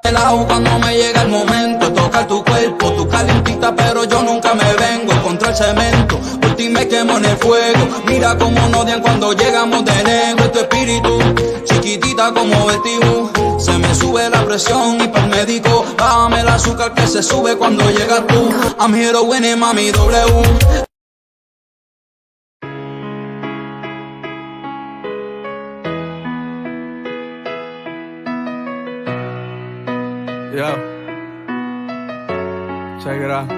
Relajo cuando me llega el momento, tocar tu cuerpo, tu calentita, pero yo nunca me vengo contra el cemento. Por ti me quemo en el fuego. Mira cómo nos odian cuando llegamos de negro. Tu espíritu, chiquitita como vestido. Se me sube la presión y pa'l médico. Bájame el azúcar que se sube cuando llegas tú. I'm here to win it, mami, W. Yo, check it out.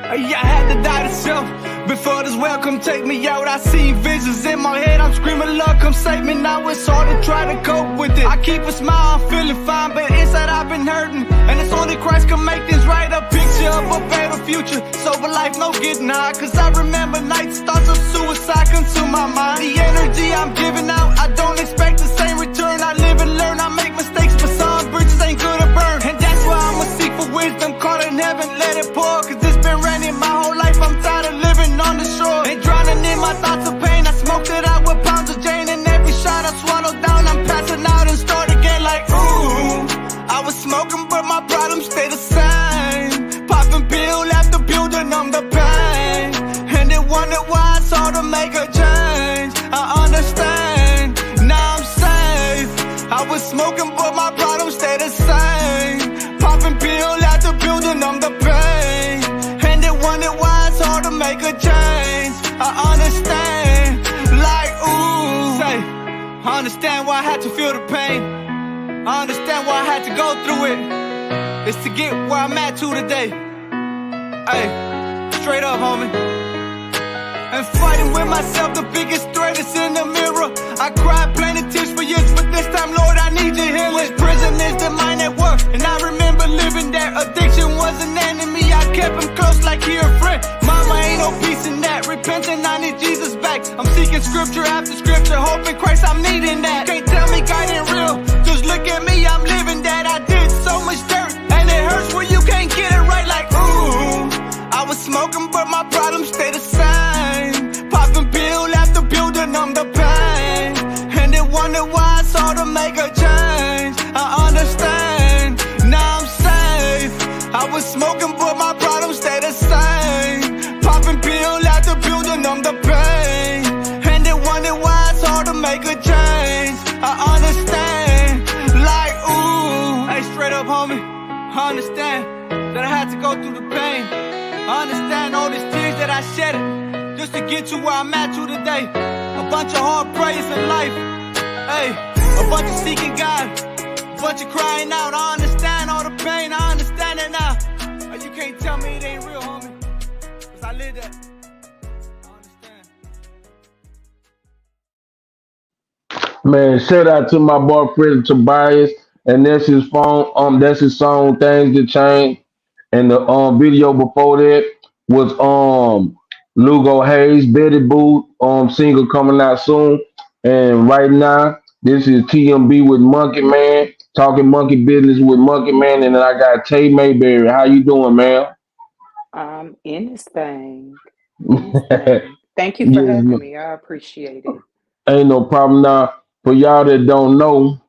I had to die to self before this world come take me out. I seen visions in my head, I'm screaming, Lord, come save me. Now it's hard to try to cope with it. I keep a smile, I'm feeling fine, but inside I've been hurting. And it's only Christ can make things right. A picture of a better future, sober life, no getting high. Cause I remember nights, thoughts of suicide consume my mind. The energy I'm giving out, I don't expect the same return. I live and learn, I make mistakes, but some bridges ain't gonna burn. And that's why I'ma seek for wisdom, call in heaven, let it pour. Cause it's been raining my whole life, I'm tired of living on the shore. And drowning in my thoughts of pain, I smoked it out with pounds of Jane. And every shot I swallow down, I'm passing out and start again like, ooh. I was smoking but my problems stay the same. Popping pill after pill to numb the pain. And they wonder why it's hard to make a change. I understand, now I'm safe. I was smoking but my problems stay the same. Popping pill after pill to numb the pain. And they wonder why it's hard to make a change. I understand, like ooh. Say, I understand why I had to feel the pain. I understand why I had to go through it. It's to get where I'm at to today. Hey, straight up, homie. And fighting with myself, the biggest threat is in the mirror. I cried plenty tears for years, but this time, Lord, I need your healing. Prison is the mind at work, and I remember living there. Addiction was an enemy, I kept him close like he a friend. Mama, ain't no peace in that. Repenting, I need Jesus back. I'm seeking scripture after scripture, hoping Christ, I'm needing that. Can't tell me God ain't real, just look at me, I'm living that. I did so much dirt, and it hurts when you can't get it right like ooh. I was smoking, but my problems stay the same. Popping pill after pill to numb the pain. And they wonder why it's hard to make a change. I understand, now I'm safe. I was smoking, but my problems stay the same. Popping pill after pill to numb the pain. And they wonder why it's hard to make a change. I understand, like ooh. Hey, straight up, homie, I understand that I had to go through the pain. I understand all these tears that I shedded just to get to where I'm at to today. A bunch of hard prayers in life. Hey, a bunch of seeking God, a bunch of crying out. I understand all the pain, I understand it now. You can't tell me it ain't real, homie, cause I live that. Man, shout out to my boy President Tobias, and that's his phone. That's his song "Things That Change." And the video before that was Lugo Hayes, Betty Boo single coming out soon. And right now, this is TMB with Monkey Man, talking monkey business with Monkey Man, and then I got Tay Mayberry. How you doing, man? In this thing. In this thing. Thank you for Yes, having me. I appreciate it. ain't no problem now. For y'all that don't know,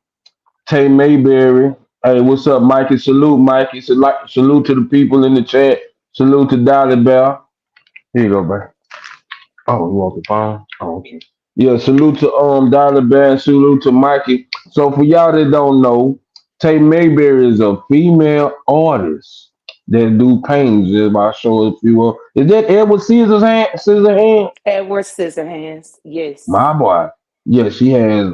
Tay Mayberry. Hey, what's up, Mikey? Salute, Mikey. Salute to the people in the chat. Salute to Dolly Bell. Here you go, bro. Oh, you want the phone? Oh, okay. Yeah, salute to Dolly Bell and salute to Mikey. So for y'all that don't know, Tay Mayberry is a female artist that do paintings. If I show it, if you will. Is that Edward Scissorhand? Edward Scissorhands. Yes. My boy. Yeah, she has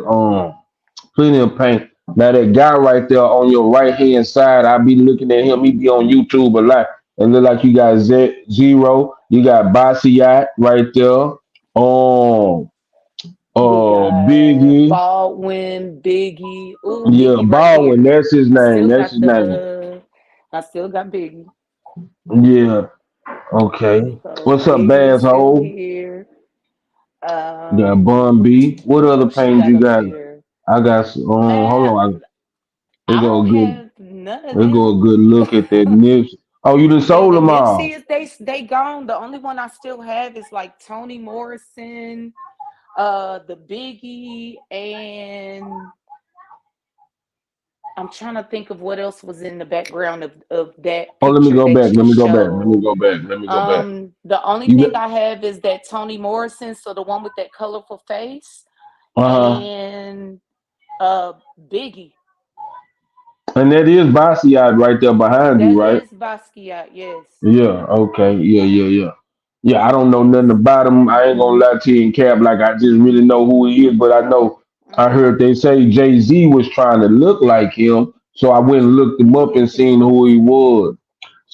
plenty of paint. Now that guy right there on your right hand side, I be looking at him. He be on YouTube a lot. It look like you got Zero. You got Bassiat right there. We got Biggie. Baldwin, Biggie. Ooh, Yeah, Biggie right Baldwin. here. That's his I name. still That's got his name. I still got Biggie. Yeah. Okay. So What's up, Biggie is Bass still Hole? here. You got Bun B. What Who other else she paintings got you up got? there? I got. Hold Man, on. They I go don't good. have none of They go a them. good look at that Nipsey. Oh, you done Yeah, sold the them all. Nipsey is they gone. The only one I still have is like Toni Morrison, the Biggie, and I'm trying to think of what else was in the background of that Oh, let me picture go back. that you Let me go back. Let me showed. go back. Let me go back. The only You got, thing I have is that Toni Morrison, so the one with that colorful face, uh-huh. and uh Biggie. And that is Basquiat right there behind you, That right? is Basquiat, yes. Yeah. Okay. Yeah. Yeah. Yeah. Yeah. I don't know Yes. nothing about him. I ain't gonna lie to you in cap. Like I just really know who he is, but I know I Mm-hmm. heard they say Jay Z was trying to look like him, so I went and looked him up He and seen can who he was.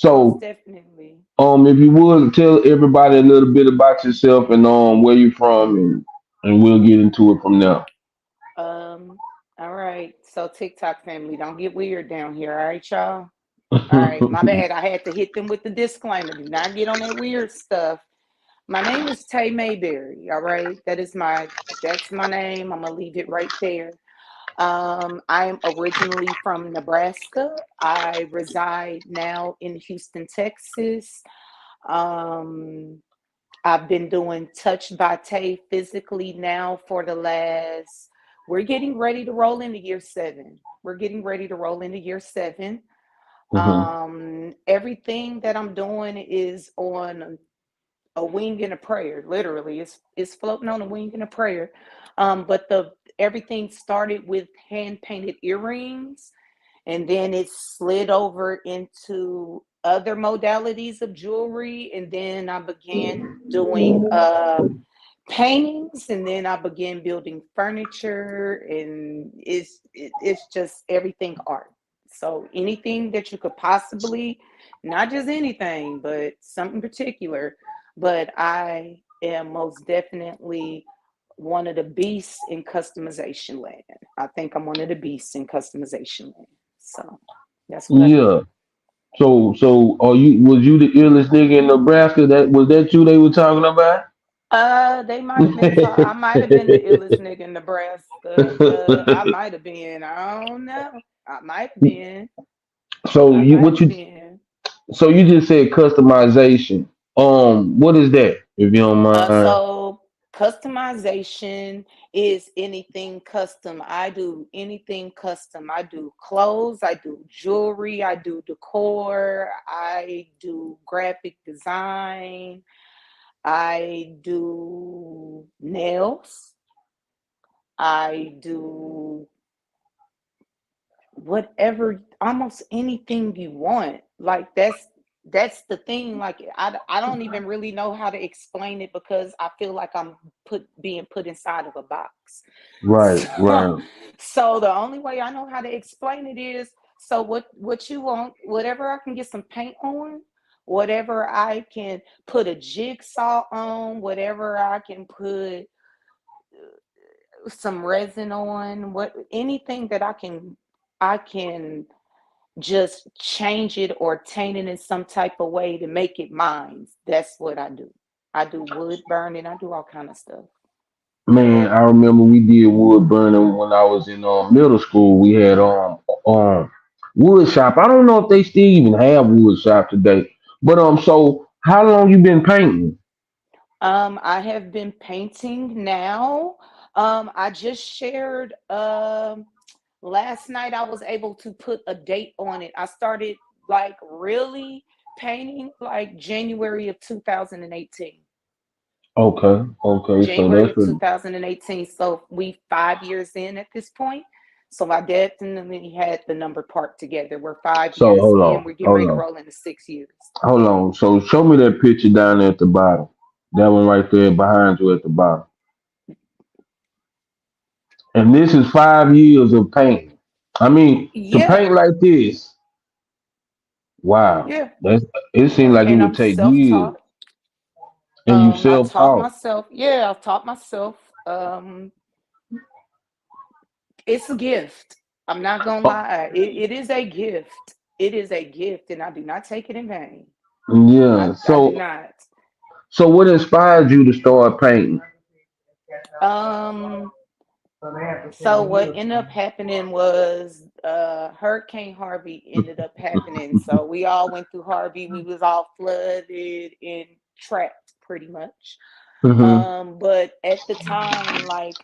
most So, definitely. if you would tell everybody a little bit about yourself and where you from, and we'll get into it from there. Um, all right. So TikTok family, don't get weird down here, all right, y'all? All right, my bad. I had to hit them with the disclaimer. Do not get on that weird stuff. My name is Tay Mayberry. All right, that's my name. I'm gonna leave it right there. I'm originally from Nebraska. I reside now in Houston, Texas. Um, I've been doing Touch by Tay physically now for the last. We're getting ready to roll into year 7. We're getting ready to roll into year 7. Hmm. Everything that I'm doing is on a wing and a prayer. Literally, it's floating on a wing and a prayer. But the everything started with hand painted earrings, and then it slid over into other modalities of jewelry, and then I began doing paintings, and then I began building furniture, and it's just everything art. So anything that you could possibly, not just anything, but something particular. But I am most definitely one of the beasts in customization land. I think I'm one of the beasts in customization land. So that's what I do. Yeah. So, are you? Was you the illest nigga in Nebraska? That you they were talking about? They might have been I might have been the illest nigga in Nebraska. I might have been. I don't know. I might have been. So I you might what have you? been. So you just said customization. What is that? If you don't mind. So customization is anything custom. I do anything custom. I do clothes, I do jewelry, I do decor, I do graphic design, I do nails, I do whatever, almost anything you want. Like that's the thing. Like I don't even really know how to explain it because I feel like I'm being put inside of a box. Right. So Right. so the only way I know how to explain it is, so what you want, whatever I can get some paint on, whatever I can put a jigsaw on, whatever I can put some resin on, what anything that I can just change it or taint it in some type of way to make it mine. That's what I do. I do wood burning. I do all kind of stuff. Man, I remember we did wood burning when I was in middle school. We had wood shop. I don't know if they still even have wood shop today. But so how long you been painting? I have been painting now. I just shared last night I was able to put a date on it. I started like really painting like January of 2018. Okay, okay. So January that's of 2018. So we 5 years in at this point. So I definitely had the number part together. We're five so years hold in. on, We're getting hold ready to on, roll into 6 years. hold on. So show me that picture down there at the bottom. That one right there behind you at the bottom. And this is 5 years of painting. I mean, to Yeah, paint like this, wow. yeah. That's it seems like it And would I'm take years. self-taught. And you I self taught taught. myself. Yeah, I've taught myself. Um, it's a gift. I'm not gonna lie. It is a gift. It is a gift, and I do not take it in vain. Yeah. I do not. So what inspired you to start painting? Um, So what ended up happening was Hurricane Harvey ended up happening. So we all went through Harvey. We was all flooded and trapped pretty much. Mm-hmm. But at the time, like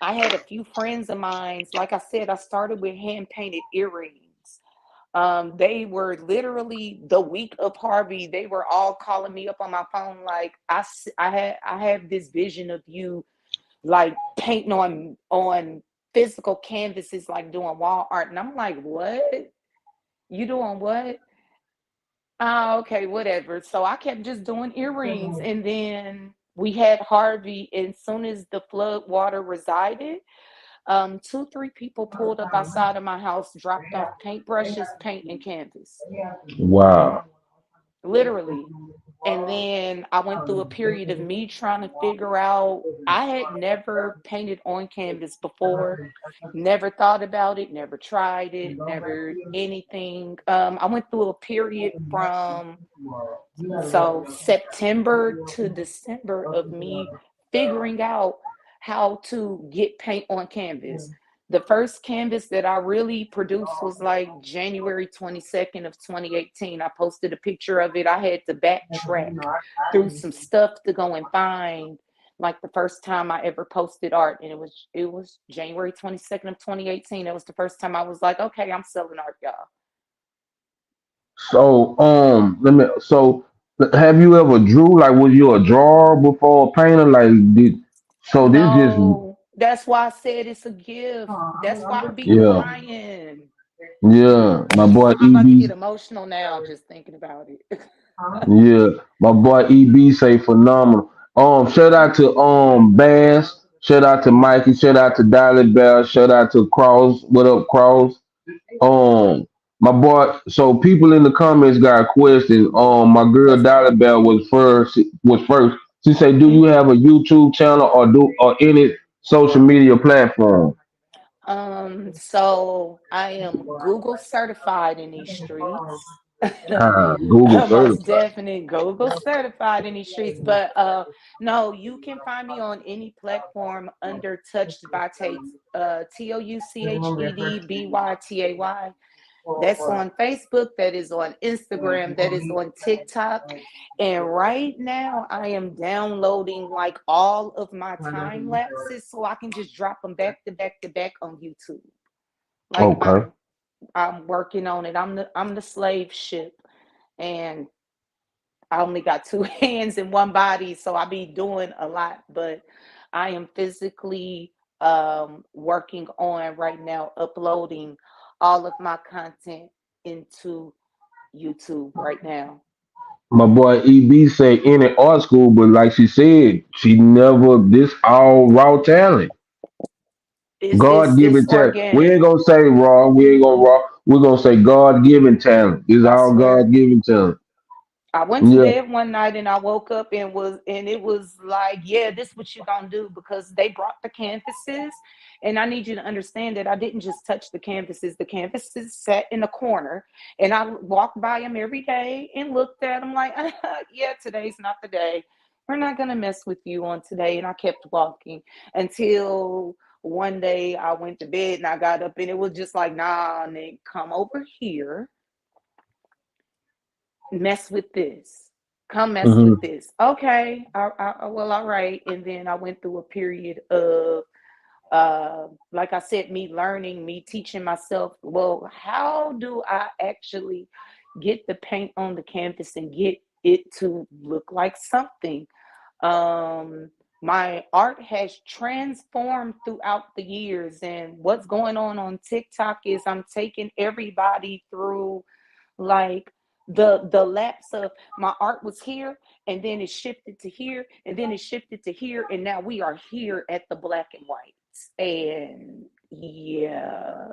I had a few friends of mine. Like I said, I started with hand painted earrings. They were literally the week of Harvey. They were all calling me up on my phone, like I have this vision of you like painting on physical canvases, like doing wall art, and I'm like, what? You doing what? Oh, okay, whatever. So I kept just doing earrings, and then we had Harvey. And as soon as the flood water resided, two, three people pulled up outside of my house, dropped off paintbrushes, paint, and canvas, Wow. literally. And then I went through a period of me trying to figure out. I had never painted on canvas before, never thought about it, never tried it, never anything. I went through a period from September to December of me figuring out how to get paint on canvas. The first canvas that I really produced was like January 22nd of 2018. I posted a picture of it. I had to backtrack through some stuff to go and find like the first time I ever posted art, and it was January 22nd of 2018. That was the first time I was like, okay, I'm selling art, y'all. So, let me. So, have you ever drew? Like, was you a drawer before a painter? Like, did so? This just No, that's why I said it's a gift. That's why I be yeah, crying. yeah. My boy I'm about to EB, get emotional now just thinking about it. yeah, my boy EB say phenomenal. Shout out to Bass. Shout out to Mikey. Shout out to Dolly Bell. Shout out to Cross. What up, Cross? Um, my boy. So people in the comments got a question. My girl What's Dolly up? Bell was first. Was first. She said, "Do you Mhm. have a YouTube channel or any social media platform?" So I am Google certified in these streets. Google Most certified. definitely Google certified in these streets. But no, you can find me on any platform under Touched by Tate. TOUCHEDBYTAY. That's on Facebook, that is on Instagram, that is on TikTok. And right now, I am downloading like all of my time lapses so I can just drop them back to back to back on YouTube. Like Okay. I'm working on it. I'm the slave ship, and I only got two hands and one body, so I be doing a lot. But I am physically working on right now, uploading all of my content into YouTube right now. My boy EB say in an art school, but like she said, she never this all raw talent. It's God it's given it's talent. We organic. ain't gonna say raw. We ain't gonna raw. We're gonna say God given talent. This is I all God swear. given talent. I went to Yeah. bed one night and I woke up and it was like, yeah, this is what you gonna do, because they brought the canvases, and I need you to understand that I didn't just touch the canvases. The canvases sat in a corner, and I walked by them every day and looked at them like, yeah, today's not the day. We're not gonna mess with you on today. And I kept walking until one day I went to bed and I got up and it was just like, nah, Nick, come over here, mess with this. Come mess with Hmm. this. Okay. Well, all right. And then I went through a period of, like I said, me learning, me teaching myself, well, how do I actually get the paint on the canvas and get it to look like something? Um, my art has transformed throughout the years. And what's going on TikTok is I'm taking everybody through like the lapse of my art was here, and then it shifted to here, and then it shifted to here, and now we are here at the black and whites. And yeah,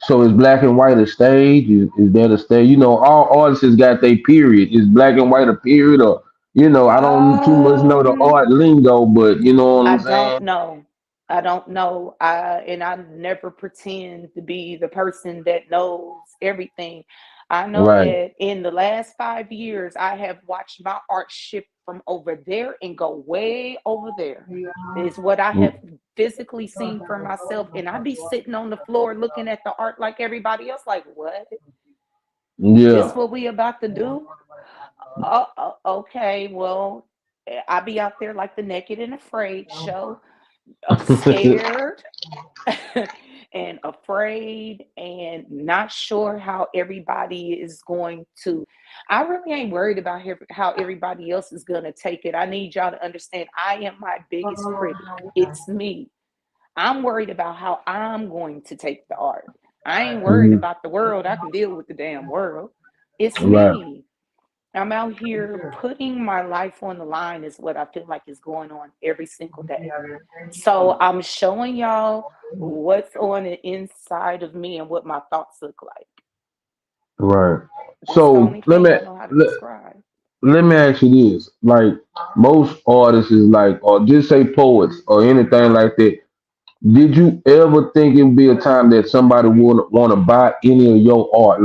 So is black and white a stage? Is that a stage? You know, all artists got their period. Is black and white a period, or I don't too much know the um art lingo, but you know what I I'm don't saying? know. I don't know. I never pretend to be the person that knows everything. I know Right. that in the last 5 years, I have watched my art shift from over there and go way over there. Is what I have physically seen for myself. And I be sitting on the floor looking at the art like everybody else, like, what? This Yeah. what we about to do? Okay, well, I be out there like the Naked and Afraid show, scared and afraid and not sure how everybody is going to. I really ain't worried about how everybody else is going to take it. I need y'all to understand I am my biggest critic. It's me. I'm worried about how I'm going to take the art. I ain't worried Mhm. about the world. I can deal with the damn world. It's Right. me. I'm out here putting my life on the line, is what I feel like is going on every single day. So I'm showing y'all what's on the inside of me and what my thoughts look like. Right. That's the So only thing I know how to describe. let me ask you this: like most artists is like, or just say poets or anything like that. Did you ever think it would be a time that somebody would want to buy any of your art?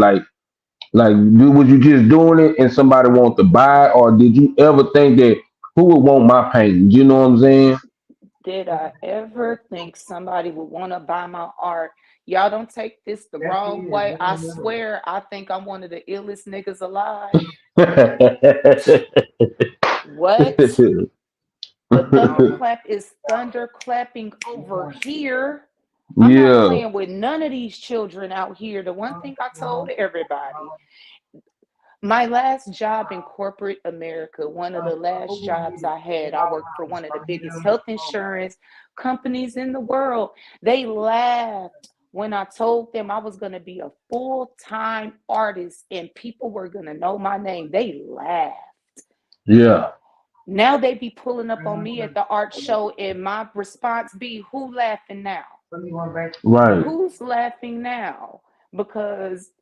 Was you just doing it and somebody want to buy, or did you ever think that who would want my painting? You know what I'm saying? Did I ever think somebody would want to buy my art? Y'all don't take this the wrong way. I swear, I think I'm one of the illest niggas alive. What? The thunderclap is thunderclapping over here. I'm not Yeah. playing with none of these children out here. The one thing I told everybody, my last job in corporate America, one of the last jobs I had, I worked for one of the biggest health insurance companies in the world. They laughed when I told them I was going to be a full-time artist and people were going to know my name. They laughed. Yeah. Now they be pulling up on me at the art show, and my response be, "Who laughing now? Right. Who's laughing now?" Because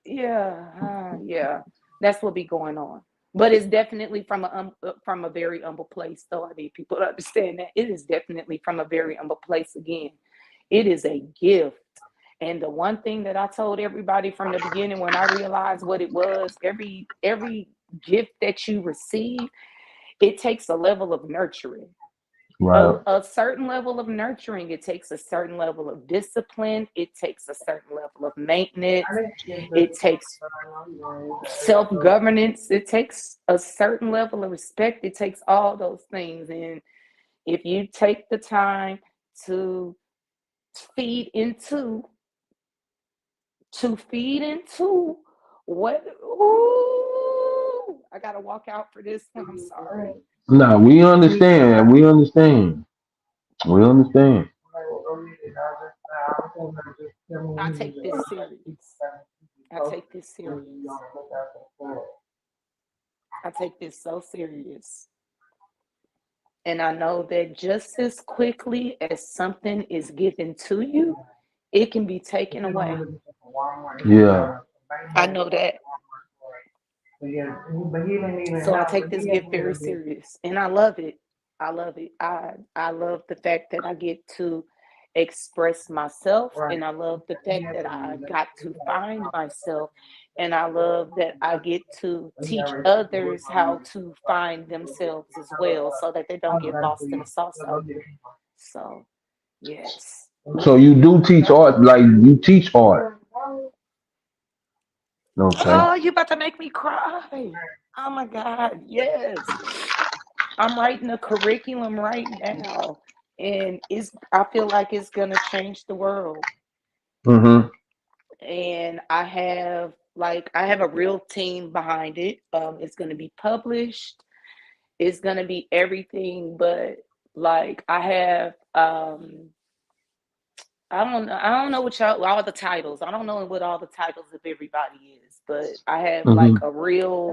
yeah, that's what be going on. But it's definitely from a very humble place. Though I need people to understand that it is definitely from a very humble place. Again, it is a gift. And the one thing that I told everybody from the beginning when I realized what it was, every gift that you receive, it takes a level of nurturing. Right. A certain level of nurturing. It takes a certain level of discipline. It takes a certain level of maintenance. It takes self-governance. It takes a certain level of respect. It takes all those things. And if you take the time to feed into what, ooh, I gotta walk out for this one. I'm sorry. Now we understand. We understand. We understand. I take this serious. I take this serious. I take this so serious. And I know that just as quickly as something is given to you, it can be taken away. Yeah. I know that. So I take this gift very serious and I love it. I love it. I love the fact that I get to express myself, and I love the fact that I got to find myself, and I love that I get to teach others how to find themselves as well so that they don't get lost in the sauce out here. So, yes. So you do teach art, like you teach art. Okay. Oh, you about to make me cry. Oh my God, yes. I'm writing a curriculum right now, and I feel like it's gonna change the world. Mm-hmm. And I have a real team behind it. It's gonna be published. It's gonna be everything, but like I have I don't know what y'all all the titles. I don't know what all the titles of everybody is, but I have like Mm-hmm. a real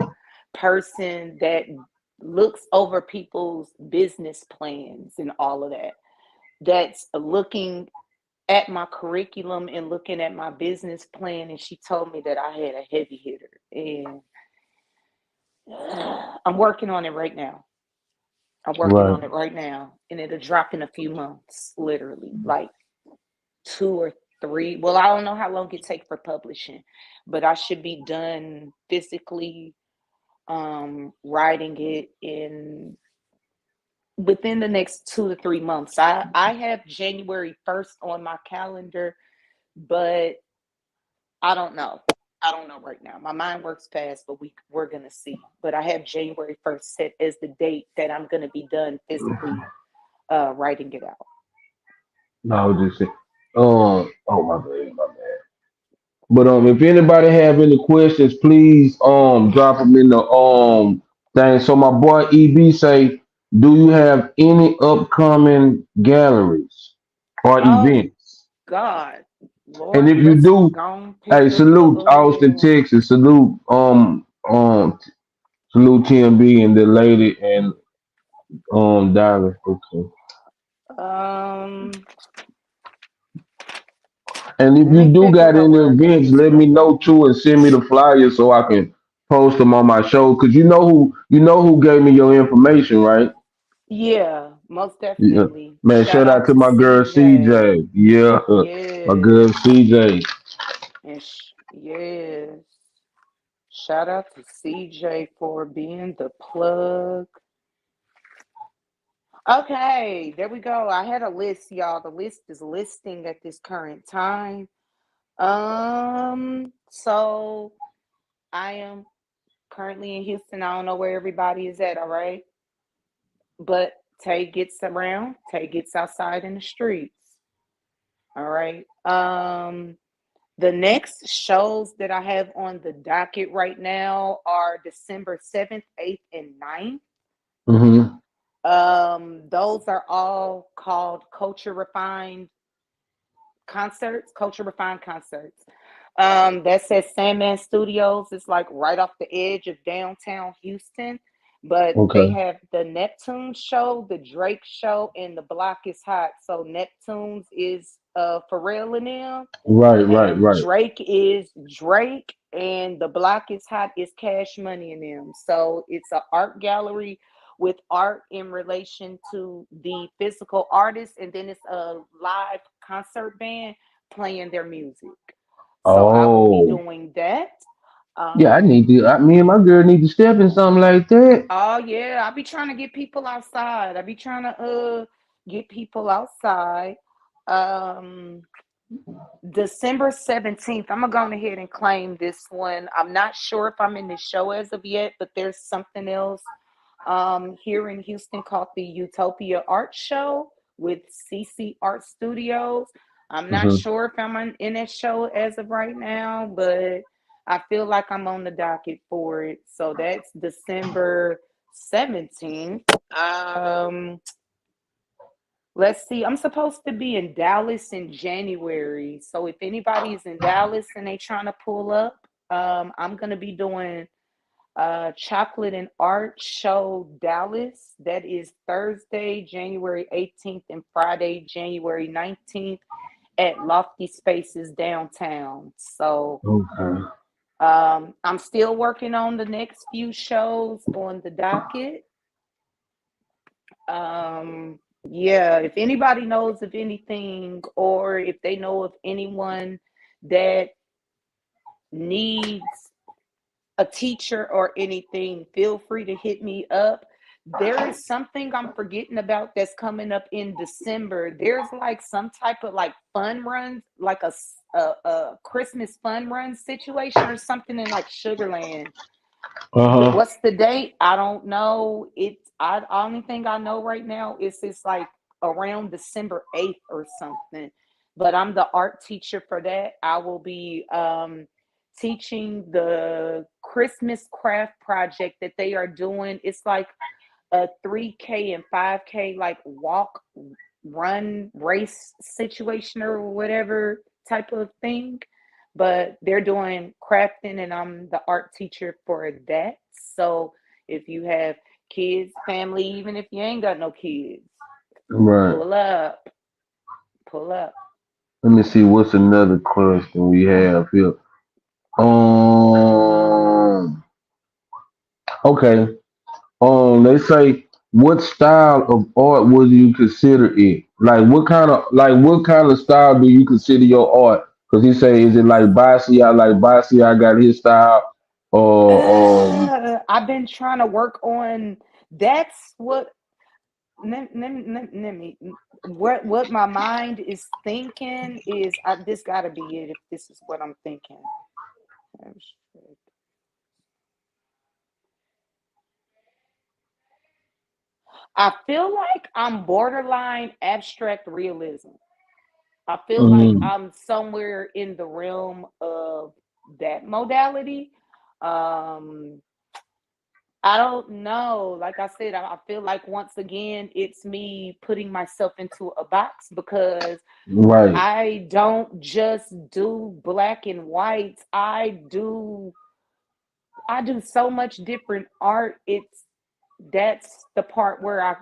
person that looks over people's business plans and all of that. That's looking at my curriculum and looking at my business plan, and she told me that I had a heavy hitter, and I'm working on it right now. I'm working Right. on it right now, and it'll drop in a few months, literally, like 2 or 3. Well, I don't know how long it takes for publishing, but I should be done physically writing it in within the next 2 to 3 months. I have January 1st on my calendar, but I don't know. I don't know right now. My mind works fast, but we're gonna see. But I have January 1st set as the date that I'm gonna be done physically writing it out. No, I was just saying. Oh my bad, my bad. But if anybody have any questions, please drop them in the thing. So my boy EB say, do you have any upcoming galleries or Oh events? God, And Lord, if you let's do, go and hey, pick up the salute Austin, Texas. Salute TMB and the lady and Dallas. Okay. um. And if Let you me do got figure out any where I got events, this let me know from. too and send me the flyers so I can post them on my show. Cause you know who gave me your information, right? Yeah, most Yeah. definitely. Man, Shout shout out out to to my girl CJ. CJ. Yeah, my girl Yes, CJ. and yes. Shout out to CJ for being the plug. Okay, there we go. I had a list, y'all. The list is listing at this current time. So I am currently in Houston. I don't know where everybody is at, all right? But Tay gets around, Tay gets outside in the streets. All right. The next shows that I have on the docket right now are December 7th, 8th, and 9th. Mm-hmm. Those are all called Culture Refined concerts. That's at Sandman Studios. It's like right off the edge of downtown Houston. But they Okay. have the Neptune show, the Drake show, and the Block is Hot. So Neptune's is Pharrell and them, Right, right, and right. Drake is Drake, and the Block is Hot is Cash Money in them. So it's an art gallery with art in relation to the physical artist, and then it's a live concert band playing their music. So I will be Oh. doing that. Yeah, I need Um, to me and my girl need to step in something like that. oh yeah, I be trying to get people outside. I be trying to get people outside. Um December 17th. I'm gonna go ahead and claim this one. I'm not sure if I'm in the show as of yet, but there's something else here in Houston called the Utopia Art Show with CC Art Studios. I'm not Hmm. sure if I'm in that show as of right now, but I feel like I'm on the docket for it. So that's December 17th. Let's see. I'm supposed to be in Dallas in January. So if anybody is in Dallas and they trying to pull up, I'm gonna be doing Chocolate and Art Show Dallas. That is Thursday, January 18th and Friday, January 19th at Lofty Spaces downtown. So Okay. I'm still working on the next few shows on the docket. Yeah, if anybody knows of anything or if they know of anyone that needs a teacher or anything, feel free to hit me up. There is something I'm forgetting about that's coming up in December. There's like some type of like fun runs, like a Christmas fun run situation or something in like Sugarland. Uh-huh. What's the date? I don't know. I only thing I know right now is it's like around December 8th or something. But I'm the art teacher for that. I will be teaching the Christmas craft project that they are doing. It's like a 3K and 5K like walk, run, race situation or whatever type of thing. But they're doing crafting and I'm the art teacher for that. So if you have kids, family, even if you ain't got no kids, Right. pull up, pull up. Let me see what's another question we have here. Okay. They say what style of art would you consider it? Like what kind of style do you consider your art? Because he say is it like Basquiat got his style or I've been trying to work on that's what let me what my mind is thinking is this got to be it if this is what I'm thinking. Abstract. I feel like I'm borderline abstract realism. I feel like Mm, I'm somewhere in the realm of that modality. Um, I don't know. Like I said, I feel like once again, it's me putting myself into a box because right, I don't just do black and whites. I do so much different art. That's the part where I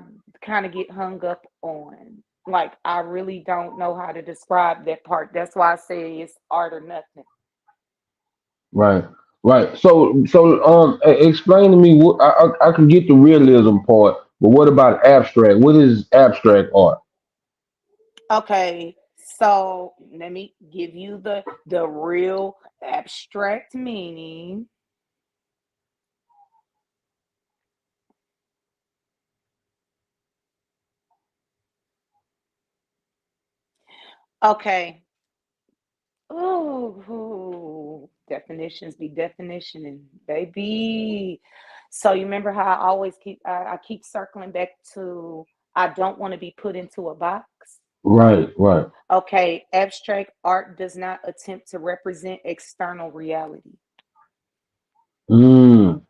kind of get hung up on. Like I really don't know how to describe that part. That's why I say it's art or nothing. right, right. Explain to me. What I can get the realism part, but what about abstract? What is abstract art? Okay, so let me give you the real abstract meaning. Okay. Ooh, definitions be definitioning, baby. So you remember how I always I keep circling back to I don't want to be put into a box. Right, right. Okay, abstract art does not attempt to represent external reality. Mm,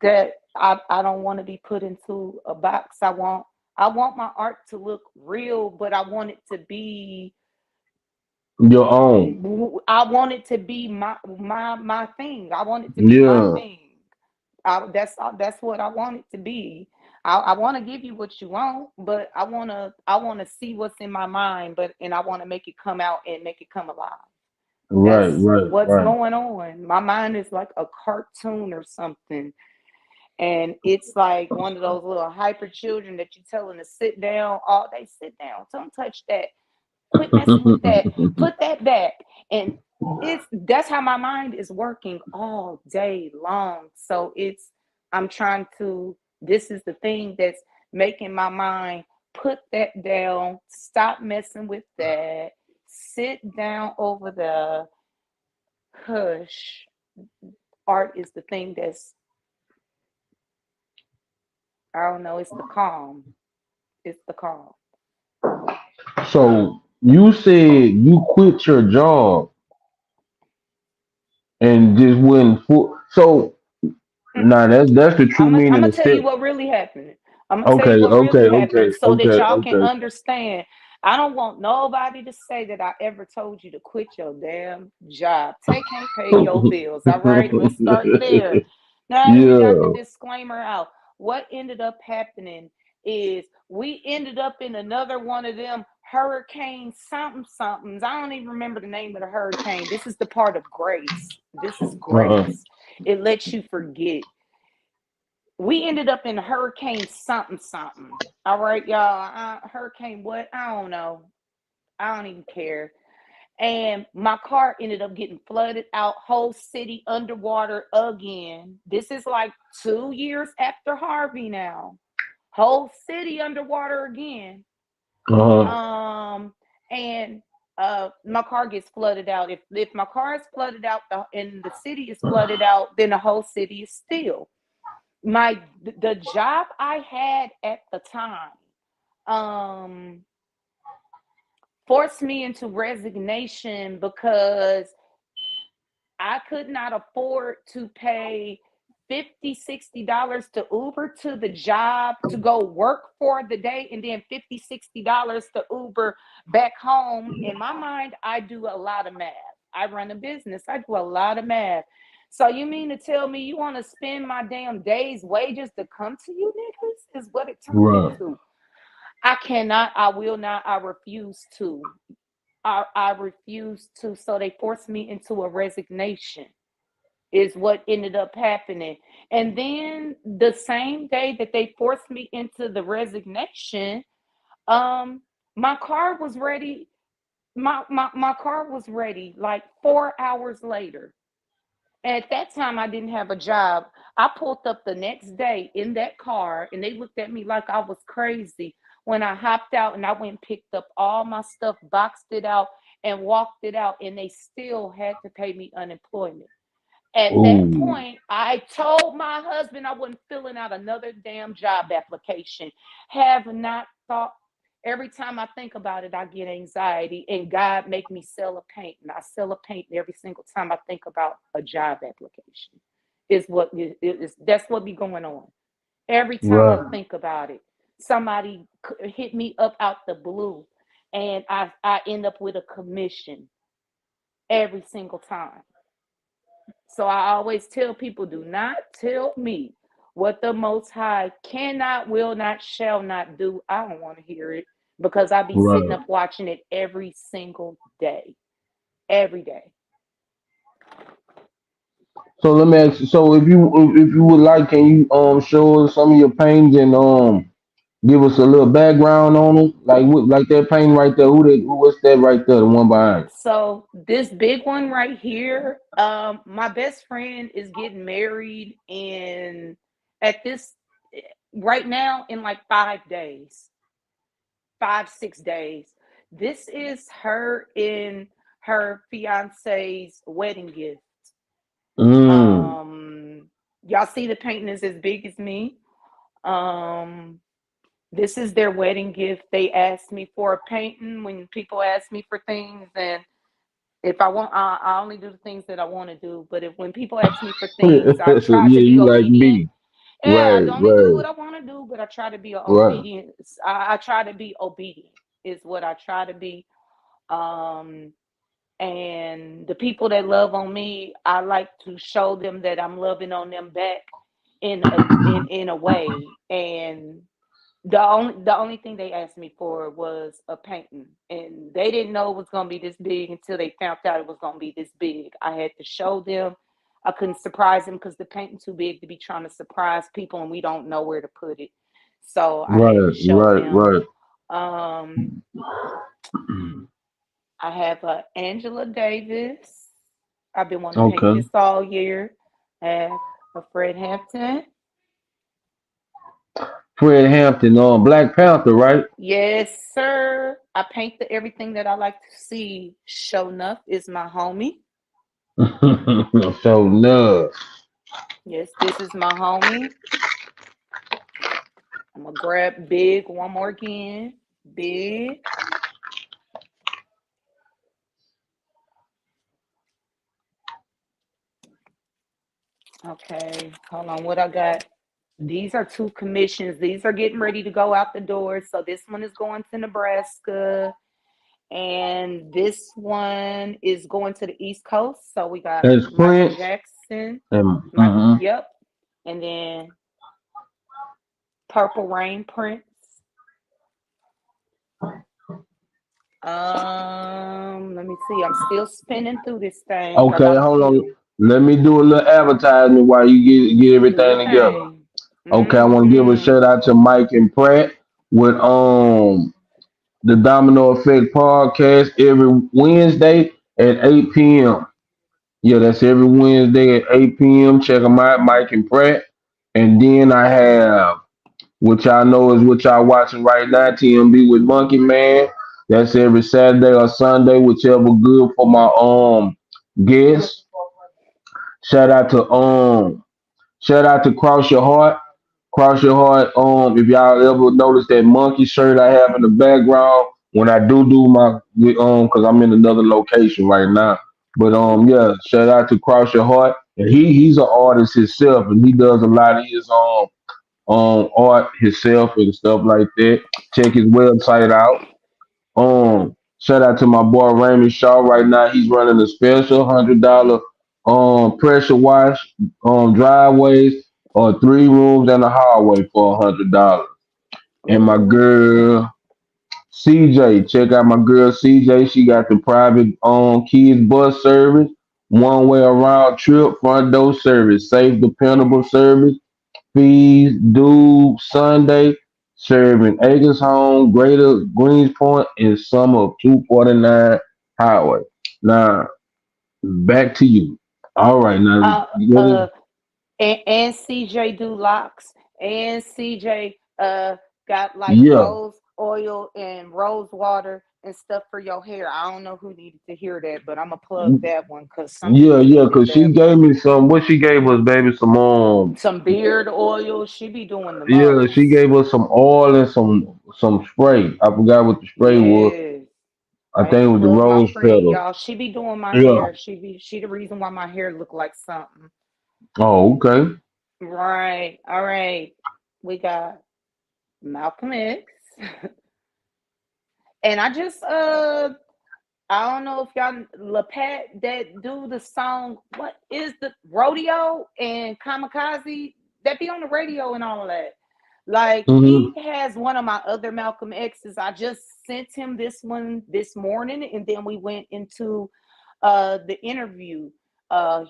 That I don't want to be put into a box. I want my art to look real, but I want it to be your own. I want it to be my thing. I want it to be my Yeah. thing. That's what I want it to be. I want to give you what you want, but I wanna see what's in my mind, and I want to make it come out and make it come alive. Right, That's right, what's right. going on. My mind is like a cartoon or something. And it's like one of those little hyper children that you tell them to sit down all day. Sit down. Don't touch that. Quit messing with that. Put that back. And that's how my mind is working all day long. So I'm trying to, this is the thing that's making my mind put that down, stop messing with that, sit down over the hush. Art is the thing that's, I don't know, it's the calm. It's the calm. So you said you quit your job and just went full. So nah, that's the true I'm meaning gonna of tell you step. what really happened. I'm gonna tell you Okay, what okay, really okay, happened so that okay, y'all can okay. understand. I don't want nobody to say that I ever told you to quit your damn job. Tay can't pay your bills. All right, let's start there. Now that we got the Yeah. disclaimer out, what ended up happening is we ended up in another one of them hurricane something somethings. I don't even remember the name of the hurricane. This is the part of grace. This is Uh-uh. grace. It lets you forget. We ended up in hurricane something something. All right, y'all. Hurricane what? I don't know. I don't even care. And my car ended up getting flooded out, whole city underwater again. This is like 2 years after Harvey now. Whole city underwater again. Uh-huh. Um, and my car gets flooded out. If my car is flooded out and the city is flooded out, then the whole city is still. The job I had at the time um forced me into resignation because I could not afford to pay $50-$60 to Uber to the job to go work for the day and then $50-$60 to Uber back home. In my mind, I do a lot of math. I run a business. I do a lot of math. So you mean to tell me you want to spend my damn day's wages to come to you niggas? Is what it turned Right. into. I cannot, I will not, I refuse to. I refuse to. So they forced me into a resignation is what ended up happening. And then the same day that they forced me into the resignation, um, my car was ready. My car was ready like 4 hours later. At that time, I didn't have a job. I pulled up the next day in that car, and they looked at me like I was crazy when I hopped out and I went and picked up all my stuff, boxed it out, and walked it out, and they still had to pay me unemployment. At that Ooh. point, I told my husband I wasn't filling out another damn job application. Have not thought. Every time I think about it, I get anxiety, and God make me sell a paint, and I sell a paint every single time I think about a job application. Is what is that's what be going on. Every time I Right. think about it, somebody hit me up out the blue, and I end up with a commission every single time. So I always tell people, do not tell me what the Most High cannot, will not, shall not do. I don't want to hear it because I be sitting Right. up watching it every single day, every day. So let me ask you. So if you would like, can you show us some of your paintings and give us a little background on them? Like that painting right there. What's that right there? The one behind. So this big one right here, my best friend is getting married in at this right now in like 5 days, 5, 6 days. This is her in her fiance's wedding gift. Mm. Um, y'all see the painting is as big as me. Um, this is their wedding gift. They asked me for a painting when people ask me for things, and if I want, I only do the things that I want to do. But if when people ask me for things, I So try to yeah, be you like obedient. me. Yeah, I Right. only do Right. what I want to do, but I try to be Right. obedient. I try to be obedient is what I try to be. Um, and the people that love on me, I like to show them that I'm loving on them back in a way. And the only thing they asked me for was a painting, and they didn't know it was gonna be this big until they found out it was gonna be this big. I had to show them. I couldn't surprise them because the painting too big to be trying to surprise people, and we don't know where to put it. So I had to Right. show Right. them. Right. Um, I have Angela Davis. I've been wanting to paint Okay. this all year. I have a Fred Hampton. Fred Hampton on Black Panther, right? Yes, sir. I paint everything that I like to see. Show enough is my homie. So no. Yes, this is my homie. I'm gonna grab big one more again. Big. Okay, hold on. What I got? These are two commissions. These are getting ready to go out the door. So this one is going to Nebraska, and this one is going to the East Coast. So we got That's Michael Prince. Jackson. Michael, Mm-hmm. yep. And then Purple Rain Prince. Let me see. I'm still spinning through this thing because Okay, I'm hold on. Let me do a little advertisement while you get do your everything together. thing. Okay, I want to give a shout out to Mike and Pratt with the Domino Effect podcast every Wednesday at 8 p.m. Yeah, that's every Wednesday at 8 p.m. Check them out, Mike and Pratt. And then I have, which I know is what y'all watching right now, TMB with Monkey Man. That's every Saturday or Sunday, whichever good for my guests. Shout out to Cross Your Heart. Cross Your Heart. If y'all ever notice that monkey shirt I have in the background when I do my because I'm in another location right now. But yeah, shout out to Cross Your Heart. And he's an artist himself, and he does a lot of his art himself and stuff like that. Check his website out. Shout out to my boy Raymond Shaw. Right now, he's running a special $100 pressure wash driveways or 3 rooms and a hallway for $100. And my Ooh. girl CJ, check out my girl CJ. She got the private kids bus service, one way around trip, front door service, safe, dependable service. Fees due Sunday, serving Acres Home, Greater Greenspoint, and some of 249 Highway. Now, back to you. All right, now, Uh, you got it? uh, and CJ do locks, and CJ got like Yeah. rose oil and rose water and stuff for your hair. I don't know who needed to hear that, but I'm gonna plug that one because some Yeah, people yeah, needed cause she that gave one. me some. What she gave us, baby, some Some beard oil. She be doing the Yeah, she most. gave us some oil and some spray. I forgot what the spray was. Yes. I I had think to it was the plug my rose friend, petal. y'all. She be doing my Yeah. hair. She the reason why my hair look like something. Oh, okay. Right. All right. We got Malcolm X. And I don't know if y'all LaPat that do the song what is the rodeo and kamikaze that be on the radio and all of that. Like he Hmm. has one of my other Malcolm X's. I just sent him this one this morning, and then we went into the interview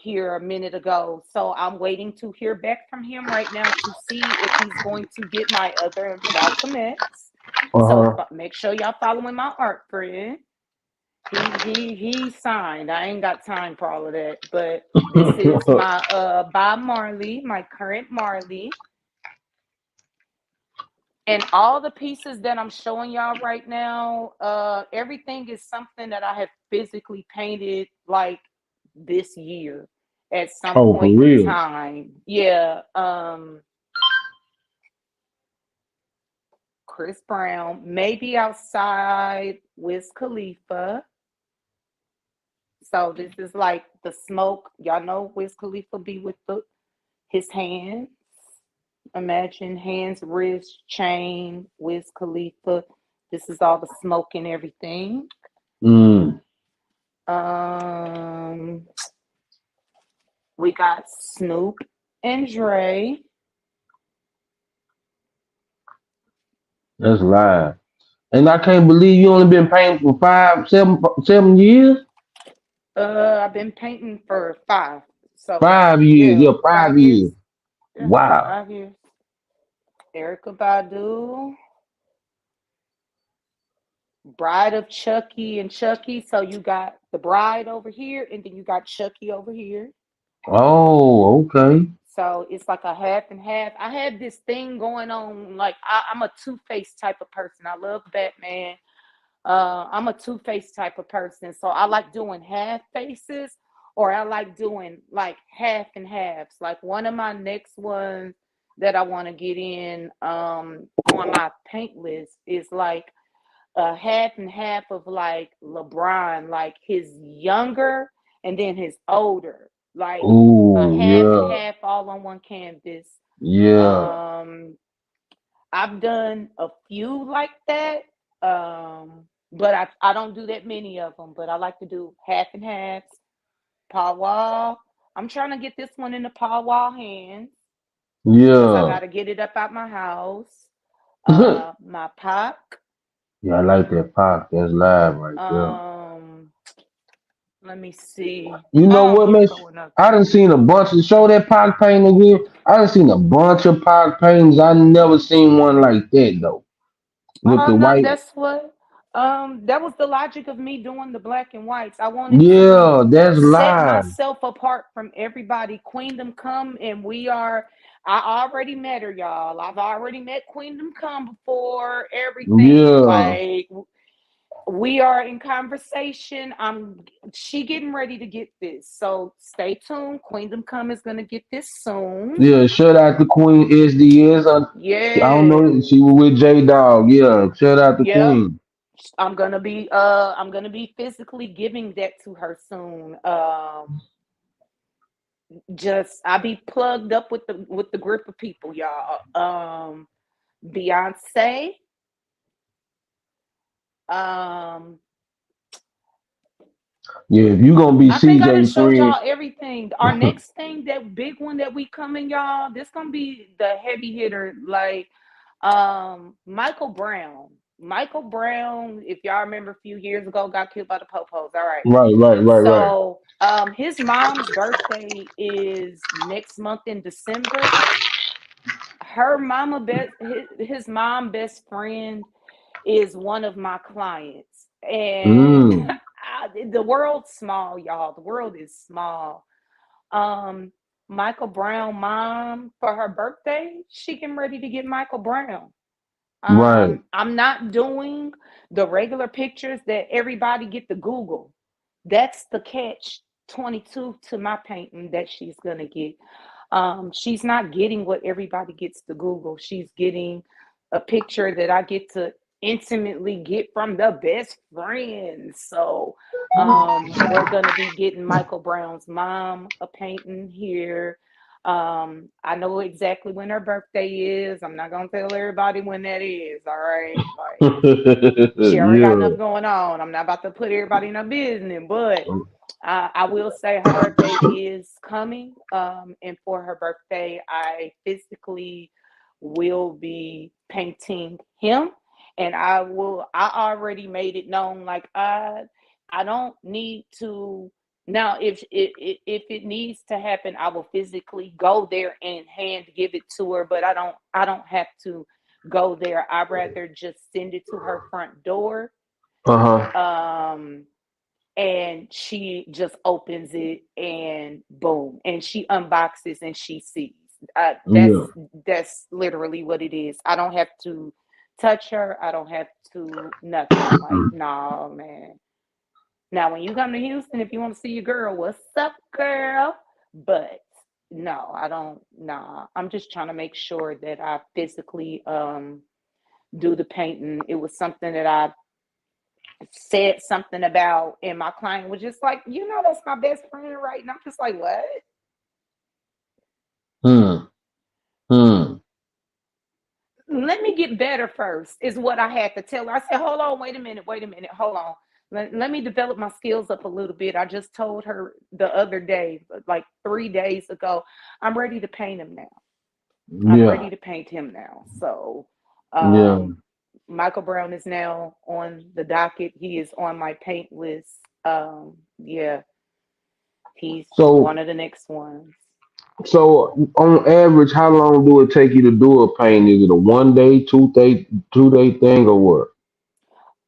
here a minute ago. So I'm waiting to hear back from him right now to see if he's going to get my other Malcolm X. So Uh-huh. make sure y'all following my art friend. He signed. I ain't got time for all of that. But this is my Bob Marley, my current Marley. And all the pieces that I'm showing y'all right now, everything is something that I have physically painted like this year at some Oh, for point in real. time. Yeah. Chris Brown, maybe outside Wiz Khalifa. So this is like the smoke. Y'all know Wiz Khalifa be with his hands. Imagine hands, wrist, chain, Wiz Khalifa. This is all the smoke and everything. Mm, Um, we got Snoop and Dre. that's live. And I can't believe you only been painting for 7 years. I've been painting for five. So 5 years. yeah, Yeah, five 5 years. years. Yeah, Wow. 5 years. Erica Badu, Bride of Chucky and Chucky. So you got the bride over here, and then you got Chucky over here. Oh, okay. So it's like a half and half. I had this thing going on. Like I'm a two-faced type of person. I love Batman. I'm a two-faced type of person. So I like doing half faces, or I like doing like half and halves. Like one of my next ones that I want to get in on my paint list is like a half and half of like LeBron, like his younger and then his older, like a Oh, half and yeah. half all on one canvas. Yeah. Um, I've done a few like that, but I don't do that many of them. But I like to do half and halves. Paul Wall. I'm trying to get this one in the Paul Wall hands because I Yeah. got to get it up out my house. Yeah, My Pac. I like that pop. That's live right there. Um, Let me see. You know Oh, what, he's man? going up I done there. seen a bunch of show that Pac painting again. I done seen a bunch of Pac paintings. I never seen one like that though. With Oh the no, white. that's what that was the logic of me doing the black and whites. I wanted to Yeah, that's set live. myself apart from everybody. Queendom come and I already met her, y'all. I've already met Queendom come before everything. Yeah. Like we are in conversation. She getting ready to get this. So stay tuned. Queendom come is gonna get this soon. Yeah, shout out to Queen SDS. I don't know. Yes. She was with J Dog. Yeah, shout out to Yep. Queen. I'm gonna be physically giving that to her soon. Just I'll be plugged up with the group of people, y'all. Beyonce. Um Yeah, if you gonna be I think I CJ just showed friend, y'all everything. Our next thing, that big one that we coming, y'all, this gonna be the heavy hitter, like Michael Brown. Michael Brown, if y'all remember a few years ago, got killed by the popos. All right. right. So his mom's birthday is next month in December. Her mama best his mom best friend is one of my clients. And Mm. the world's small, y'all. The world is small. Um, Michael Brown mom for her birthday, she getting ready to get Michael Brown. Right. I'm not doing the regular pictures that everybody get to Google. That's the catch 22 to my painting that she's gonna get. She's not getting what everybody gets to Google. She's getting a picture that I get to intimately get from the best friends. So we're gonna be getting Michael Brown's mom a painting here. I know exactly when her birthday is. I'm not gonna tell everybody when that is. All right, like she already got Yeah. enough going on. I'm not about to put everybody in her business, but I will say her birthday is coming. And for her birthday, I physically will be painting him. And I already made it known, like I don't need to now if it needs to happen, I will physically go there and hand give it to her, but I don't have to go there. I'd rather just send it to her front door. Uh-huh. Um and she just opens it and boom, and she unboxes and she sees. That's Yeah. that's literally what it is. I don't have to touch her. I don't have to nothing. Like, no, man. Now, when you come to Houston, if you want to see your girl, what's up, girl? But no, I don't. Nah, I'm just trying to make sure that I physically do the painting. It was something that I said something about, and my client was just like, that's my best friend, right? And I'm just like, what? Hmm. Hmm. Let me get better first, is what I had to tell her. I said, hold on, wait a minute, hold on. Let me develop my skills up a little bit. I just told her the other day, like 3 days ago, I'm ready to paint him now. I'm Yeah. ready to paint him now. So, Yeah. Michael Brown is now on the docket. He is on my paint list. Yeah, he's one So of the next ones. so on average, how long do it take you to do a paint? Is it a 1 day, 2 day, 2 day thing or what?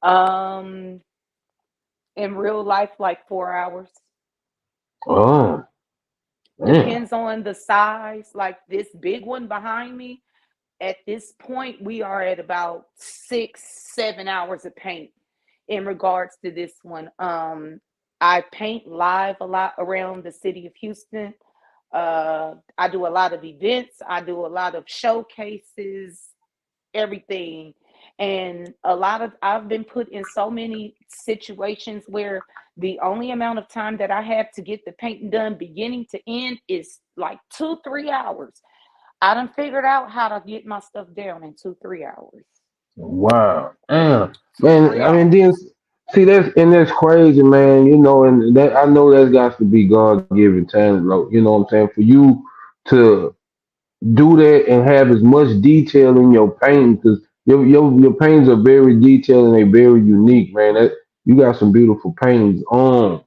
Um, in real life, like 4 hours. Oh, man. Depends on the size. Like this big one behind me, at this point, we are at about 6, 7 hours of paint in regards to this one. I paint live a lot around the city of Houston. I do a lot of events, I do a lot of showcases, everything. And I've been put in so many situations where the only amount of time that I have to get the painting done beginning to end is like 2, 3 hours. I done figured out how to get my stuff down in 2, 3 hours. Wow. Damn. Two, Man, three I mean, hours. see, that's crazy, man. And that I know that's got to be God given talent, you know what I'm saying? For you to do that and have as much detail in your painting, because your paintings are very detailed and they're very unique, man. You got some beautiful paintings on.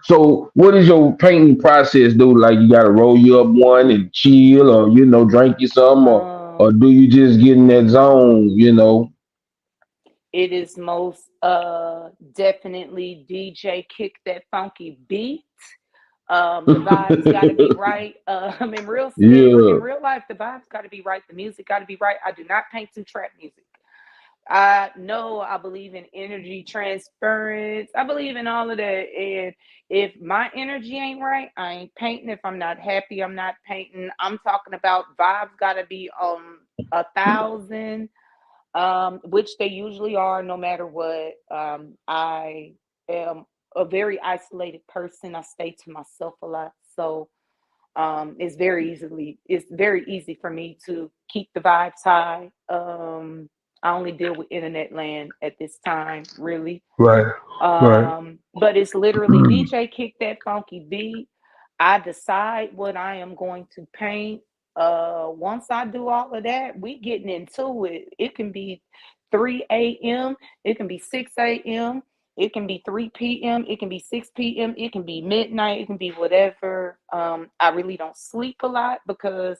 So, what is your painting process, do? Like, you gotta roll you up one and chill, or drink you some, or Um, do you just get in that zone? it is most definitely DJ kick that funky beat. The vibes got to be right. In Yeah, real life, the vibes got to be right. The music got to be right. I do not paint to trap music. I know I believe in energy transference. I believe in all of that. And if my energy ain't right, I ain't painting. If I'm not happy, I'm not painting. I'm talking about vibes got to be on 1,000, which they usually are no matter what. I am a very isolated person. I stay to myself a lot. So it's very easy for me to keep the vibes high. I only deal with internet land at this time, really. right, right. But it's literally DJ kick that funky beat. I decide what I am going to paint. Once I do all of that, we getting into it. It can be 3 a.m. It can be 6 a.m. It can be 3 p.m. It can be 6 p.m. It can be midnight. It can be whatever. I really don't sleep a lot because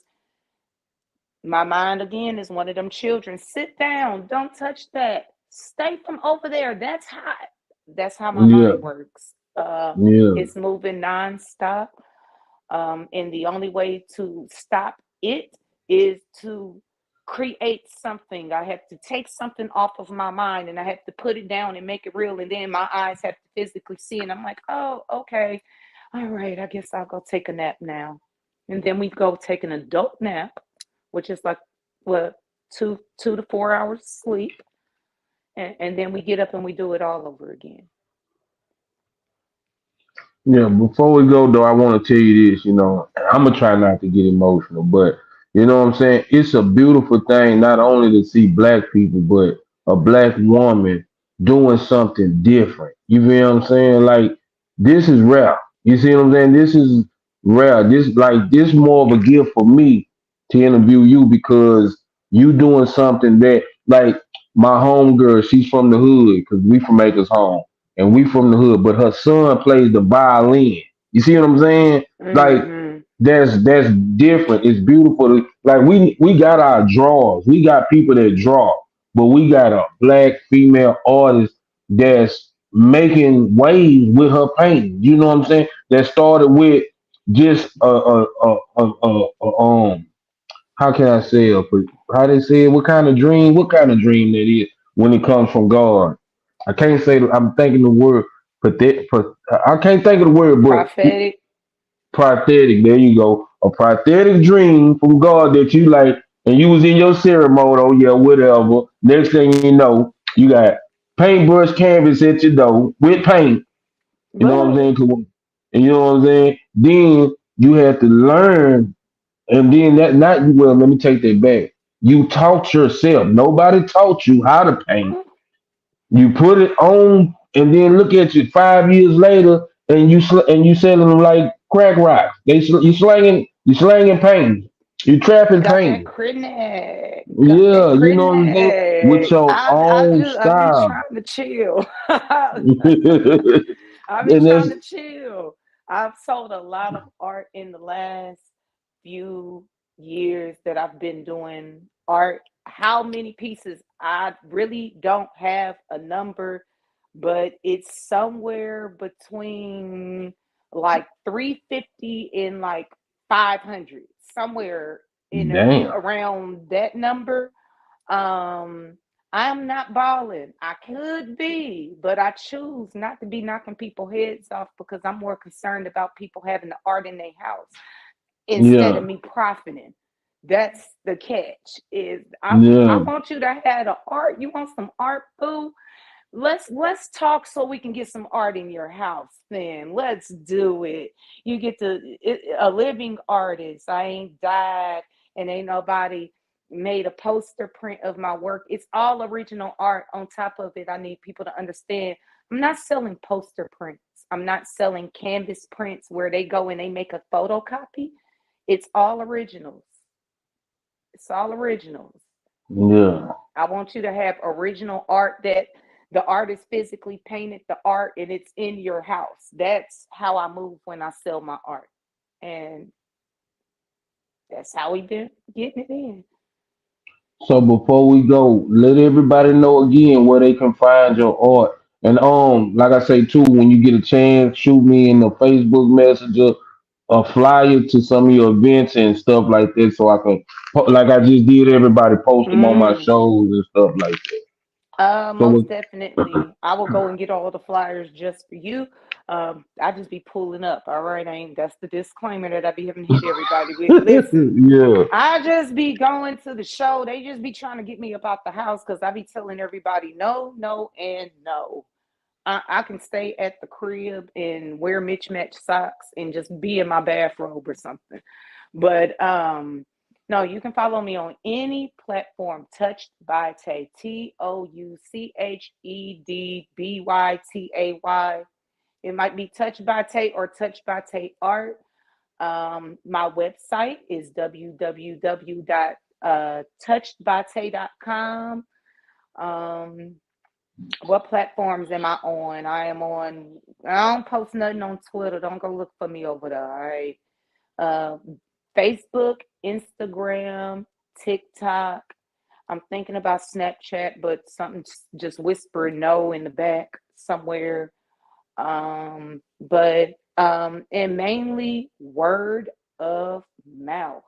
my mind again is one of them children. Sit down. Don't touch that. Stay from over there. That's hot. That's how my Yeah, mind works. yeah, It's moving nonstop. And the only way to stop it is to create something. I have to take something off of my mind and I have to put it down and make it real. And then my eyes have to physically see. And I'm like, oh, okay. All right. I guess I'll go take a nap now. And then we go take an adult nap, which is like, what, 2 to 4 hours sleep. And then we get up and we do it all over again. Yeah, before we go though, I want to tell you this. I'm gonna try not to get emotional, but you know what I'm saying. It's a beautiful thing not only to see black people, but a black woman doing something different. You feel what I'm saying? Like this is rare. You see what I'm saying? This is rare. This more of a gift for me to interview you because you doing something that like my home girl. She's from the hood because we from Acres Home and we from the hood, but her son plays the violin. You see what I'm saying? Like Mm-hmm. that's different. It's beautiful. Like we got our drawers. We got people that draw, but we got a black female artist that's making waves with her painting. You know what I'm saying? That started with just how can I say it? How they say it? What kind of dream? What kind of dream that is when it comes from God? I can't say. I'm thinking the word. I can't think of the word, but Prophetic. prophetic. There you go. A prophetic dream from God that you like, and you was in your ceremony. Oh yeah, whatever. Next thing you know, you got paintbrush canvas at your door with paint. You know what I'm Right. saying? And you know what I'm saying? Then you have to learn and then that not well, let me take that back. You taught yourself. Nobody taught you how to paint. You put it on, and then look at you 5 years later, and you selling them like crack rocks. You slanging paint. You trapping Got that paint. credit. Got that Yeah, you know what I'm saying? With credit. your own I've been style. trying to chill. and I've been trying that's to chill. I've sold a lot of art in the last few years that I've been doing art. How many pieces? I really don't have a number, but it's somewhere between like 350 and like 500, somewhere in damn. around that number. Um, I'm not balling. I could be, but I choose not to be knocking people heads off because I'm more concerned about people having the art in their house instead Yeah, of me profiting. That's the catch. Is I yeah, want you to have the art. You want some art, boo? Let's talk so we can get some art in your house. Then let's do it. You get a living artist. I ain't died, and ain't nobody made a poster print of my work. It's all original art. On top of it, I need people to understand. I'm not selling poster prints. I'm not selling canvas prints where they go and they make a photocopy. It's all originals. It's all originals. yeah. I want you to have original art that the artist physically painted the art and it's in your house. That's how I move when I sell my art. And that's how we been getting it in. So before we go, let everybody know again where they can find your art. And like I say too, when you get a chance, shoot me in the Facebook Messenger a flyer to some of your events and stuff like that, so I can, like I just did, everybody post them on my Mm. shows and stuff like that. So Most definitely. I will go and get all the flyers just for you. I just be pulling up. All right. I ain't that's the disclaimer that I be having to hit everybody with. Listen, yeah, I just be going to the show. They just be trying to get me up out the house because I be telling everybody no, no, and no. I can stay at the crib and wear mismatched socks and just be in my bathrobe or something. But no, you can follow me on any platform. Touched by Tay, TouchedByTay. It might be Touched by Tay or Touched by Tay Art. My website is www.touchedbytay.com. Um, what platforms am I on? I am on. I don't post nothing on Twitter. Don't go look for me over there. All right. Uh, Facebook, Instagram, TikTok. I'm thinking about Snapchat, but something just whispering no in the back somewhere. But and mainly word of mouth.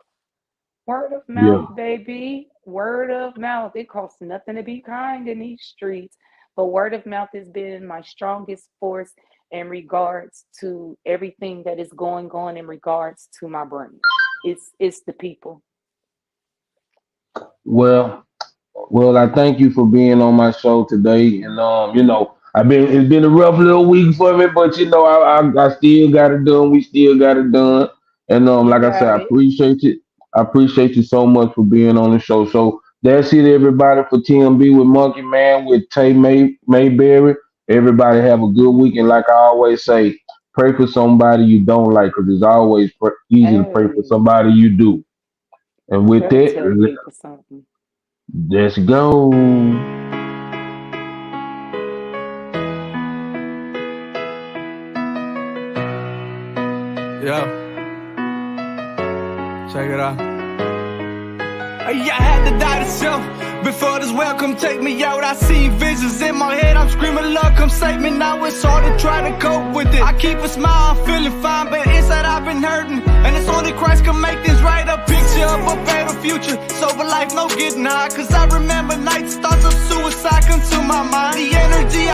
Word of Yeah. mouth, baby. Word of mouth. It costs nothing to be kind in these streets. But word of mouth has been my strongest force in regards to everything that is going on in regards to my brand. It's the people. Well, well, I thank you for being on my show today. And it's been a rough little week for me, but I still got it done. We still got it done. And You like I said, got I it. appreciate it. I appreciate you so much for being on the show. So that's it, everybody, for TMB with Monkey Man with Mayberry. Everybody have a good week, and like I always say, pray for somebody you don't like, because it's always easy to pray for Hey, somebody you do. And with gotta that, tell people something. let's go. Yeah, check it out. Yeah, I had to die to self before this welcome take me out. I seen visions in my head, I'm screaming, Lord, come save me. Now it's hard to try to cope with it. I keep a smile, I'm feeling fine, but inside I've been hurting. And it's only Christ can make things right. A picture of a better future, sober life, no getting high. Cause I remember nights, thoughts of suicide come to my mind. The energy